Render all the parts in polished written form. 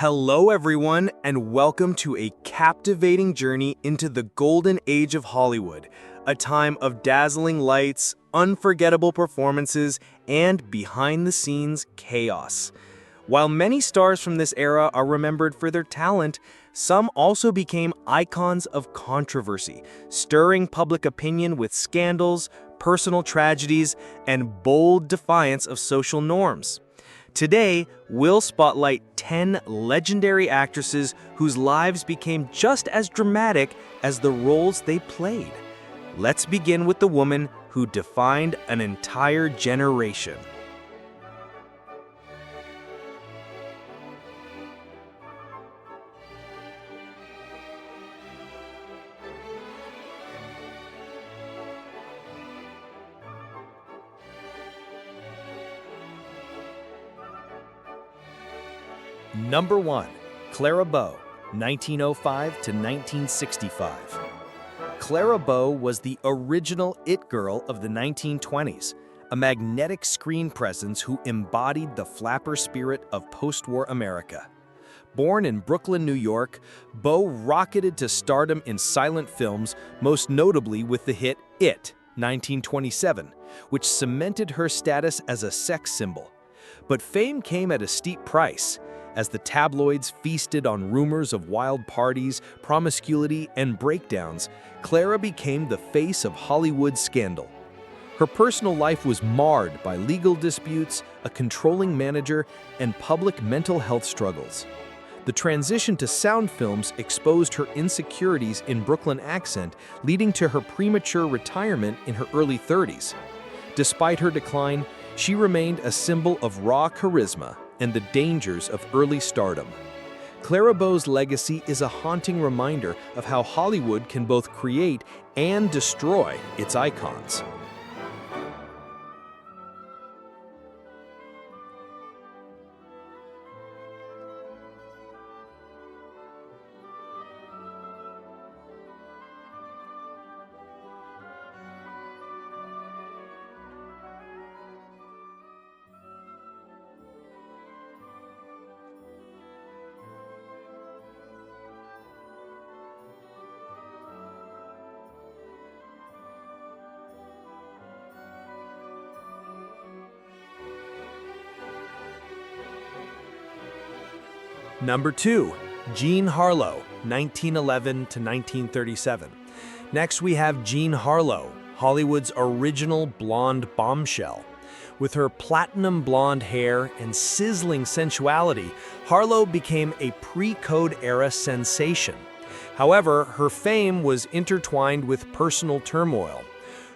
Hello, everyone, and welcome to a captivating journey into the golden age of Hollywood, a time of dazzling lights, unforgettable performances, and behind-the-scenes chaos. While many stars from this era are remembered for their talent, some also became icons of controversy, stirring public opinion with scandals, personal tragedies, and bold defiance of social norms. Today, we'll spotlight 10 legendary actresses whose lives became just as dramatic as the roles they played. Let's begin with the woman who defined an entire generation. Number 1. Clara Bow, 1905 to 1965. Clara Bow was the original it girl of the 1920s, a magnetic screen presence who embodied the flapper spirit of post-war America. Born in Brooklyn, New York, Bow rocketed to stardom in silent films, most notably with the hit It, 1927, which cemented her status as a sex symbol. But fame came at a steep price. As the tabloids feasted on rumors of wild parties, promiscuity, and breakdowns, Clara became the face of Hollywood's scandal. Her personal life was marred by legal disputes, a controlling manager, and public mental health struggles. The transition to sound films exposed her insecurities in Brooklyn accent, leading to her premature retirement in her early 30s. Despite her decline, she remained a symbol of raw charisma and the dangers of early stardom. Clara Bow's legacy is a haunting reminder of how Hollywood can both create and destroy its icons. Number 2. Jean Harlow, 1911 to 1937. Next, we have Jean Harlow, Hollywood's original blonde bombshell. With her platinum blonde hair and sizzling sensuality, Harlow became a pre-Code era sensation. However, her fame was intertwined with personal turmoil.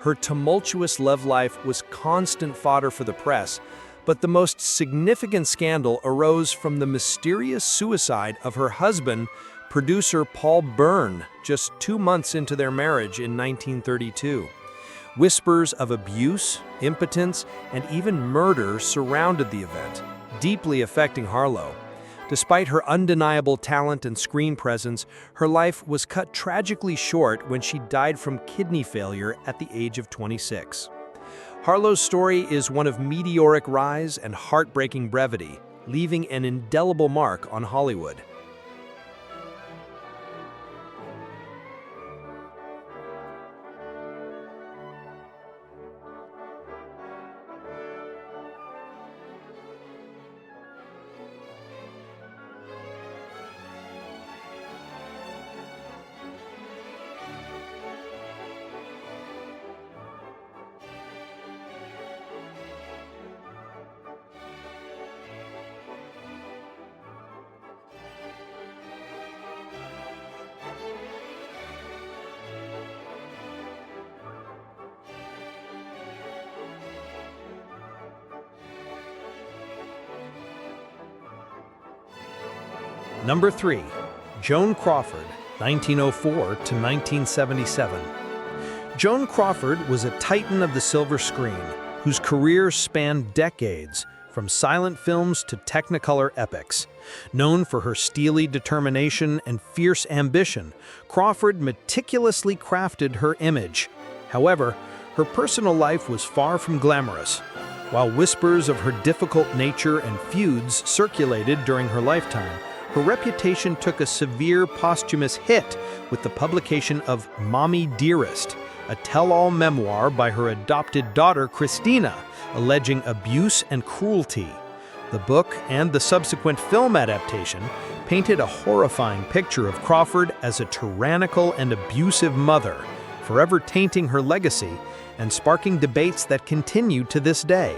Her tumultuous love life was constant fodder for the press, but the most significant scandal arose from the mysterious suicide of her husband, producer Paul Byrne, just 2 months into their marriage in 1932. Whispers of abuse, impotence, and even murder surrounded the event, deeply affecting Harlow. Despite her undeniable talent and screen presence, her life was cut tragically short when she died from kidney failure at the age of 26. Harlow's story is one of meteoric rise and heartbreaking brevity, leaving an indelible mark on Hollywood. Number 3. Joan Crawford, 1904 to 1977. Joan Crawford was a titan of the silver screen, whose career spanned decades, from silent films to technicolor epics. Known for her steely determination and fierce ambition, Crawford meticulously crafted her image. However, her personal life was far from glamorous. While whispers of her difficult nature and feuds circulated during her lifetime, her reputation took a severe posthumous hit with the publication of Mommy Dearest, a tell-all memoir by her adopted daughter Christina, alleging abuse and cruelty. The book and the subsequent film adaptation painted a horrifying picture of Crawford as a tyrannical and abusive mother, forever tainting her legacy and sparking debates that continue to this day.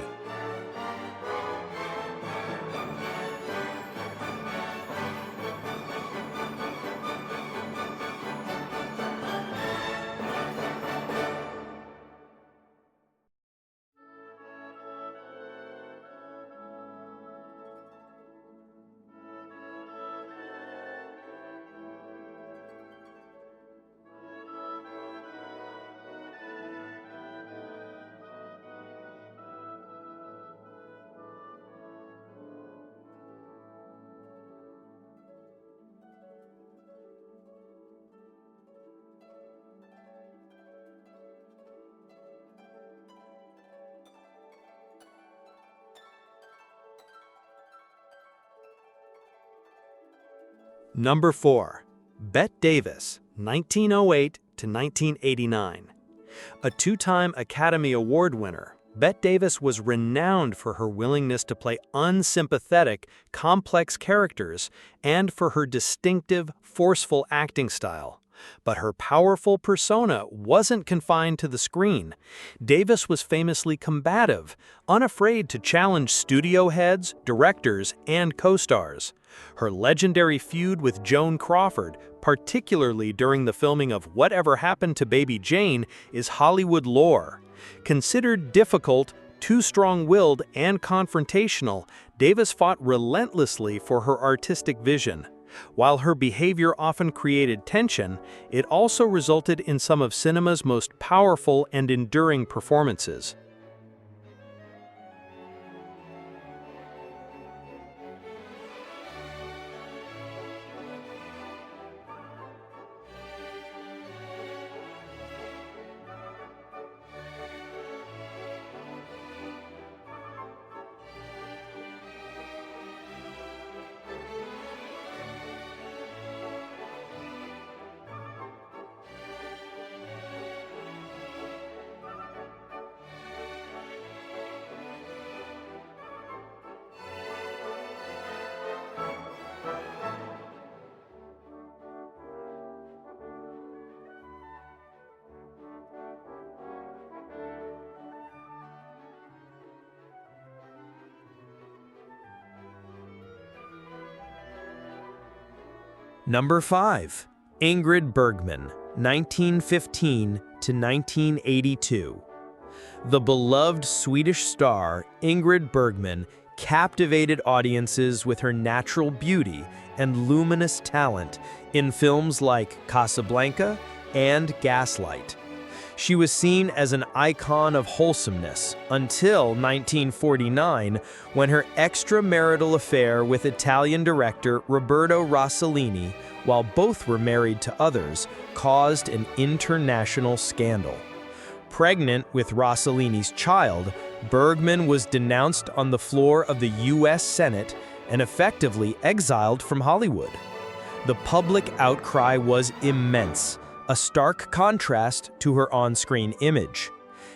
Number 4. Bette Davis, 1908 to 1989. A two-time Academy Award winner, Bette Davis was renowned for her willingness to play unsympathetic, complex characters and for her distinctive, forceful acting style. But her powerful persona wasn't confined to the screen. Davis was famously combative, unafraid to challenge studio heads, directors, and co-stars. Her legendary feud with Joan Crawford, particularly during the filming of Whatever Happened to Baby Jane, is Hollywood lore. Considered difficult, too strong-willed, and confrontational, Davis fought relentlessly for her artistic vision. While her behavior often created tension, it also resulted in some of cinema's most powerful and enduring performances. Number 5. Ingrid Bergman, 1915 to 1982. The beloved Swedish star Ingrid Bergman captivated audiences with her natural beauty and luminous talent in films like Casablanca and Gaslight. She was seen as an icon of wholesomeness until 1949, when her extramarital affair with Italian director Roberto Rossellini, while both were married to others, caused an international scandal. Pregnant with Rossellini's child, Bergman was denounced on the floor of the U.S. Senate and effectively exiled from Hollywood. The public outcry was immense, a stark contrast to her on-screen image.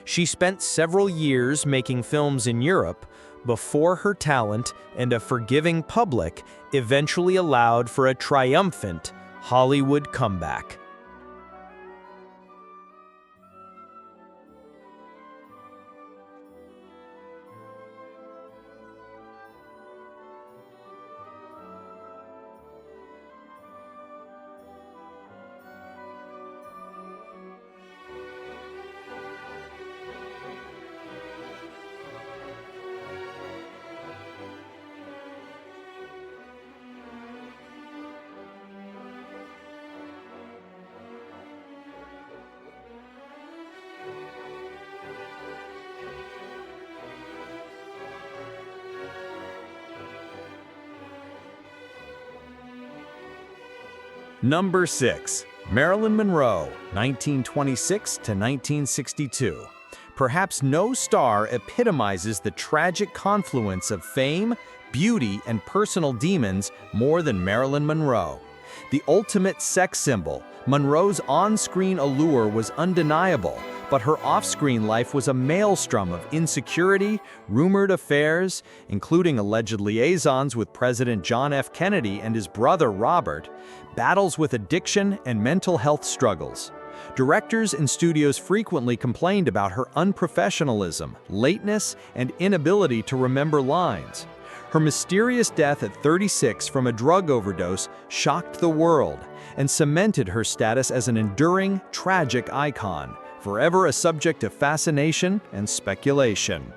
She spent several years making films in Europe before her talent and a forgiving public eventually allowed for a triumphant Hollywood comeback. Number 6. Marilyn Monroe, 1926 to 1962. Perhaps no star epitomizes the tragic confluence of fame, beauty, and personal demons more than Marilyn Monroe. The ultimate sex symbol, Monroe's on-screen allure was undeniable, but her off-screen life was a maelstrom of insecurity, rumored affairs, including alleged liaisons with President John F. Kennedy and his brother Robert, battles with addiction and mental health struggles. Directors and studios frequently complained about her unprofessionalism, lateness, and inability to remember lines. Her mysterious death at 36 from a drug overdose shocked the world and cemented her status as an enduring, tragic icon, forever a subject of fascination and speculation.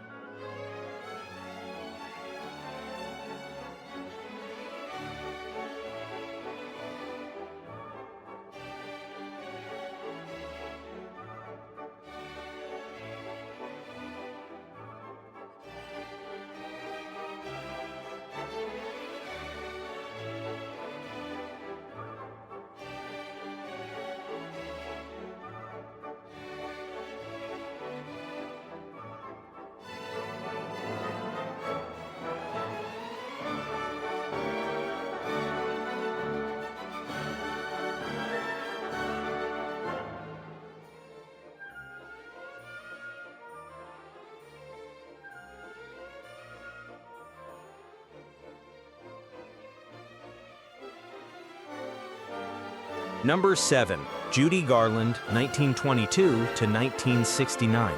Number 7. Judy Garland, 1922 to 1969.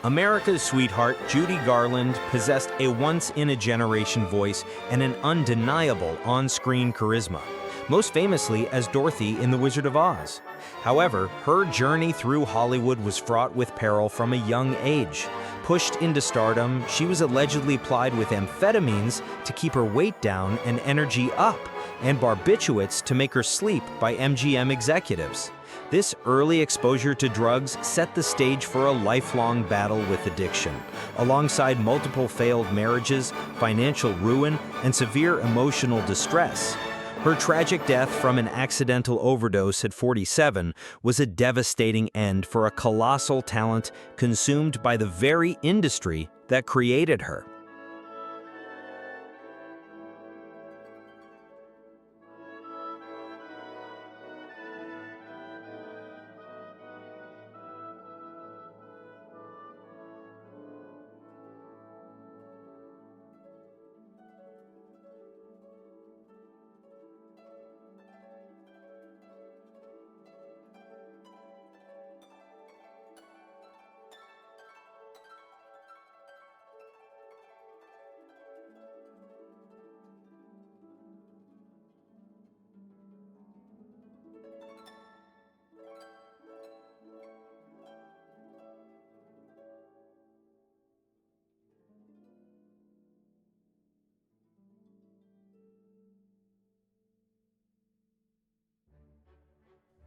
America's sweetheart, Judy Garland possessed a once-in-a-generation voice and an undeniable on-screen charisma, most famously as Dorothy in The Wizard of Oz. However, her journey through Hollywood was fraught with peril from a young age. Pushed into stardom, she was allegedly plied with amphetamines to keep her weight down and energy up, and barbiturates to make her sleep by MGM executives. This early exposure to drugs set the stage for a lifelong battle with addiction, alongside multiple failed marriages, financial ruin, and severe emotional distress. Her tragic death from an accidental overdose at 47 was a devastating end for a colossal talent consumed by the very industry that created her.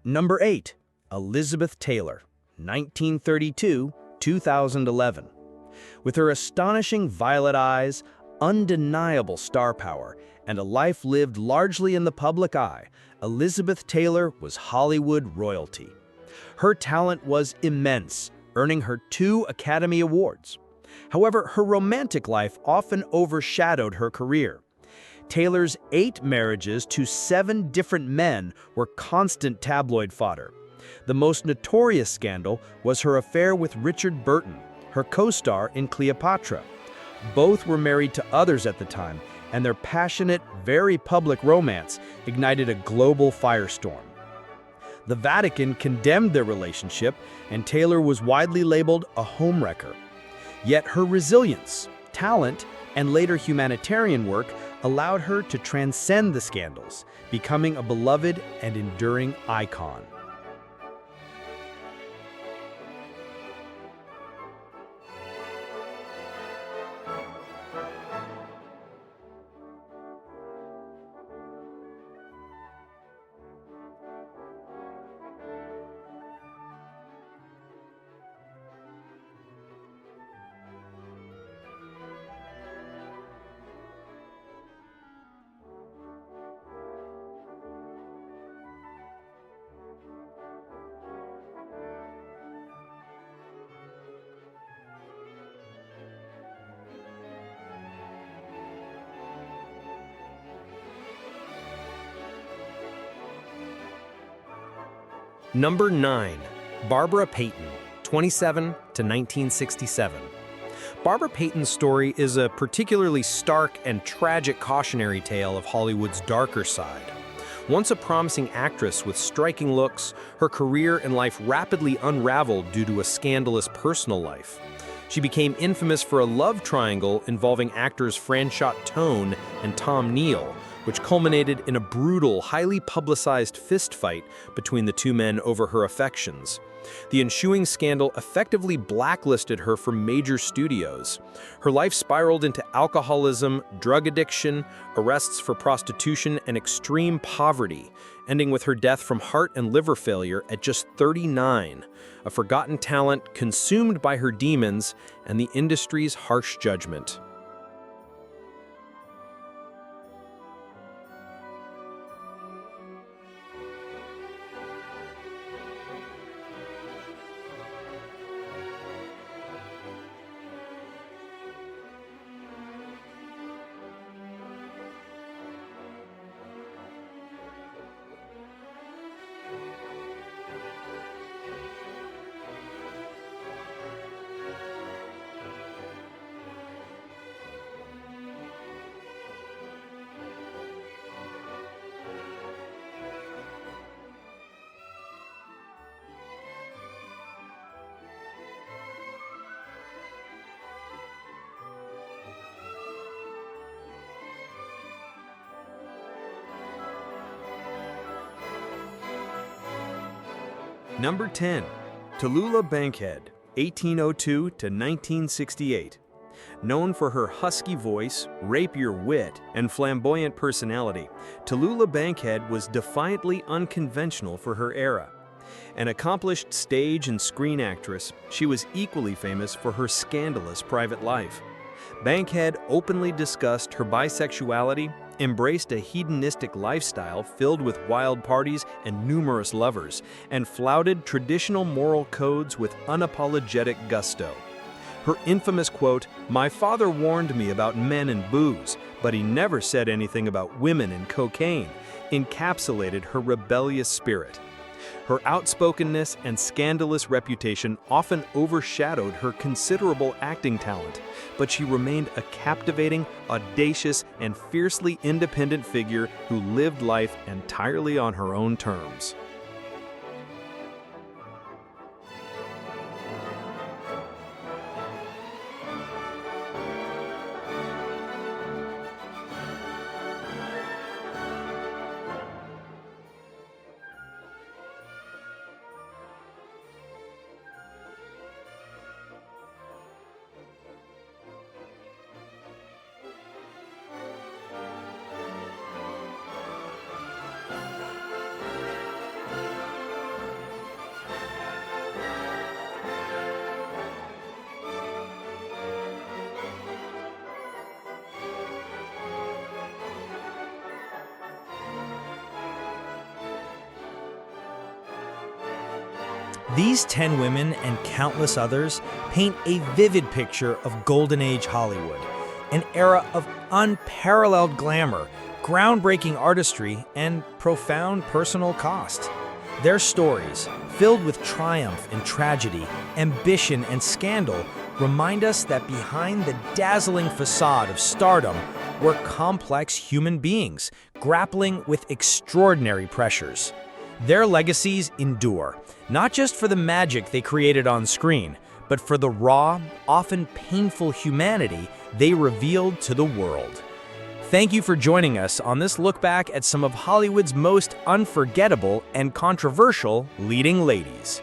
Number 8. Elizabeth Taylor, 1932-2011. With her astonishing violet eyes, undeniable star power, and a life lived largely in the public eye, Elizabeth Taylor was Hollywood royalty. Her talent was immense, earning her 2 Academy Awards. However, her romantic life often overshadowed her career. Taylor's 8 marriages to 7 different men were constant tabloid fodder. The most notorious scandal was her affair with Richard Burton, her co-star in Cleopatra. Both were married to others at the time, and their passionate, very public romance ignited a global firestorm. The Vatican condemned their relationship, and Taylor was widely labeled a homewrecker. Yet her resilience, talent, and later humanitarian work allowed her to transcend the scandals, becoming a beloved and enduring icon. Number 9. Barbara Payton, 27 to 1967. Barbara Payton's story is a particularly stark and tragic cautionary tale of Hollywood's darker side. Once a promising actress with striking looks, her career and life rapidly unraveled due to a scandalous personal life. She became infamous for a love triangle involving actors Franchot Tone and Tom Neal, which culminated in a brutal, highly publicized fistfight between the two men over her affections. The ensuing scandal effectively blacklisted her from major studios. Her life spiraled into alcoholism, drug addiction, arrests for prostitution, and extreme poverty, ending with her death from heart and liver failure at just 39, a forgotten talent consumed by her demons and the industry's harsh judgment. Number 10. Tallulah Bankhead, 1802 to 1968. Known for her husky voice, rapier wit, and flamboyant personality, Tallulah Bankhead was defiantly unconventional for her era. An accomplished stage and screen actress, she was equally famous for her scandalous private life. Bankhead openly discussed her bisexuality, embraced a hedonistic lifestyle filled with wild parties and numerous lovers, and flouted traditional moral codes with unapologetic gusto. Her infamous quote, "My father warned me about men and booze, but he never said anything about women and cocaine," encapsulated her rebellious spirit. Her outspokenness and scandalous reputation often overshadowed her considerable acting talent, but she remained a captivating, audacious, and fiercely independent figure who lived life entirely on her own terms. These 10 women and countless others paint a vivid picture of Golden Age Hollywood, an era of unparalleled glamour, groundbreaking artistry, and profound personal cost. Their stories, filled with triumph and tragedy, ambition and scandal, remind us that behind the dazzling facade of stardom were complex human beings grappling with extraordinary pressures. Their legacies endure, not just for the magic they created on screen, but for the raw, often painful humanity they revealed to the world. Thank you for joining us on this look back at some of Hollywood's most unforgettable and controversial leading ladies.